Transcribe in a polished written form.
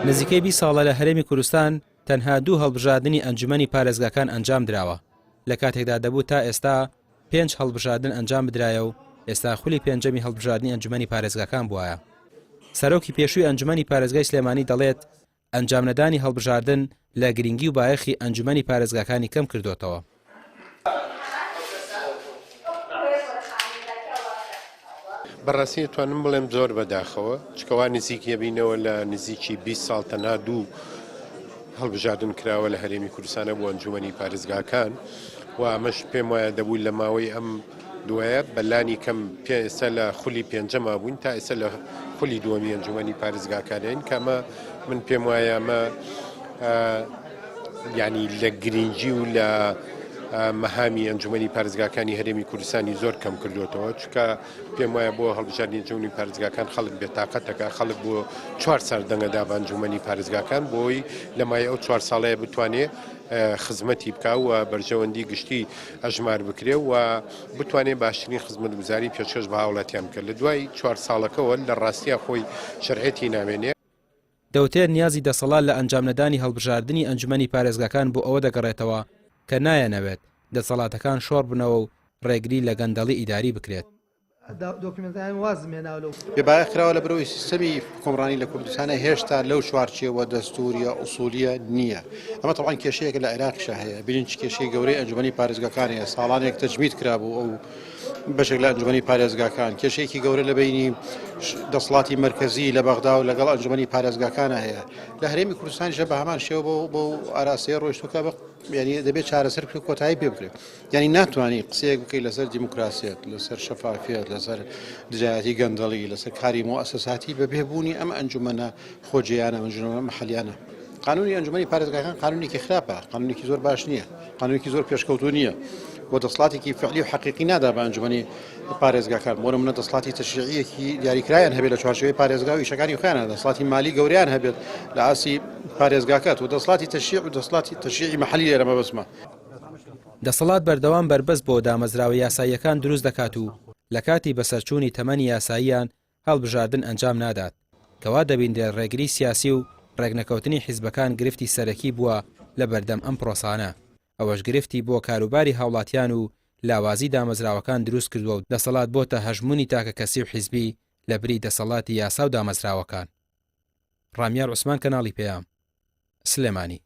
نزیکەی 20 ساڵە لە هەرێمی کوردستان تەنها 2 هەڵبژاردننی ئەنجومەنی پارێزگاکان ئەنجام درراوە. لە کاتێکدا دەبوو تا ئێستا 5 هەڵبژاردن ئەنجام بدرایە و ئێستا خولی پێنجەمی هەڵبژاردننی ئەنجومەنی پارێزگاکان بووایە. سەرۆکی پێشووی ئەنجومەنی پارێزگای سلێمانی دەڵێت ئەنجام نەدانی هەڵبژاردن لە گرنگی و بایەخی ئەنجومەنی پارێزگاکانی کەم کردوتەوە. بەڕاستی توانم بڵێم زۆر بەداخەوە چکەوا نزیکیە بینەوە لە نزیکی 20 ساڵ تەنها 2 هەڵبژاردن کراوە لە هەرێمی کوردستانە بۆ ئەنجومەنی پارێزگاکان و ئەمەش پێم وایە دەبوو لە ماوەی ئەم دوایە بەلانی کەم ئێستا لە خولی پێنجەما بووین تا ئێستا لە خولی دووەمی ئەنجومەنی پارێزگاکانین کەمە من پێم وایە ئەمە ینی لە گرنگی و لە مەهامی ئەنجومەنی پارێزگاکانی هەرێمی کوردستانی زۆر کەم کردوتەوە چکە پێم وایە بۆ هەڵبژاردننی ئەنجومەنی پارێزگاکان خەڵک بێتاقەتەکە خەڵک بۆ 4 سەر دەنگەدا بە ئەنجومەنی پارێزگاکان بۆی لە مای ئەو 4 ساڵەیە بتوانێت خزمەتی بکە و بەرژەوەندی گشتی ئەژمار بکرێ و بتوانێت باشترین خزمەتگوزاری پێشکەش بە هاوڵاتیان بکرد لە دوای 4 ساڵەکەەوە لە ڕاستیە خۆی شەرعێتی نامێنێ. دەوتێت نیازی دەسەڵات لە ئەنجام نەدانی هەڵبژاردننی ئەنجومەنی پارێزگاکان بۆ ئەوە دەگەڕێتەوە کە نایەنەوێت دەسەڵاتەکان شۆڕ بنەوە و ڕێگری لە گەندەڵی ئیداری بکرێت. بێبایە خراوە لە بەرەوەی سیستەمی کۆمڕانی لە کوردستانە هێشتا لەو چوارچێوە دەستوریە ئوسولیە نییە. ئەمە تەڵان کێشەیەک لە عێراقیشە هەیە بینین چ کێشەی گەورەی ئەنجومەنی پارێزگاکانەیە ساڵانێک تەجمید کرابوو ئەو بەشێک لە ئەنجومەنی پارێزگاکان کێشەیەکی گەورە لە بینی دەسڵاتی مرکزی لە بەغدا و لەگەڵ ئەنجومەنی پارێزگاکانە هەیە لە هەرێمی کوردستانیشە بە هەمان شێوە بۆ ئاراسەیە ڕۆیشتوکە ینی دەبێت چارەسەر کۆتایی پێ بکرێت ینی ناتوانانی قسەیەک بکەیت لەسەر دیموکراسیەت لەسەر شەفافیت لەسەر دژایەتی گەندەڵی لەسەر کاری مؤسساتی بە بێبوونی ئەم ئەنجومەنە خۆجییانە ئەنجومەنە مەحەلیانە. قانونی ئەنجومەنی پارێزگاکان قانونێکی خراپە قانونێکی زۆر باش نییە قانونێکی زۆر پێشکەوتو نییە بۆ دەسڵاتێکی فعلی و حەقیقی نادا بە ئەنجومەنی پارێزگاکان بۆ نمونە دەسڵاتی تەشریعیەکی دیاریکرایان هەبێت لە چوارچێوەی پارێزگا و ئیشەکانی خۆیانە دەسڵاتی مالی گەوریان هەبێت لە ئاسی پارێزگاکات و دەسڵاتی تەشریع و دەسڵاتی تەشریعی مەحەلی لێرەمە بەسمە. دەسەڵات بەردەوام بربەست بۆ دامەزراوە یاساییەکان دروست دەکات و لە کاتی بەسەرچوونی تەمەنی یاساییان هەڵبژاردن ئەنجام نادات کەوا دەبیندێت ڕێگری سیاسی و ڕێگنەکەوتنی حیزبەکان گرفتی سەرەکی بووە لە بەردەم ئەم پرۆسانە ئەوەش گرفتی بۆ کاروباری هاوڵاتیان و لاوازی دامەزراوەکان دروست کردووە و دەسەڵات بۆتە هەژمونی تاکە کەسی و حیزبی لە بری دەسەڵاتی یاسا و دامەزراوەکان. ڕامیار عوسمان کەناڵی پێیام سلێمانی.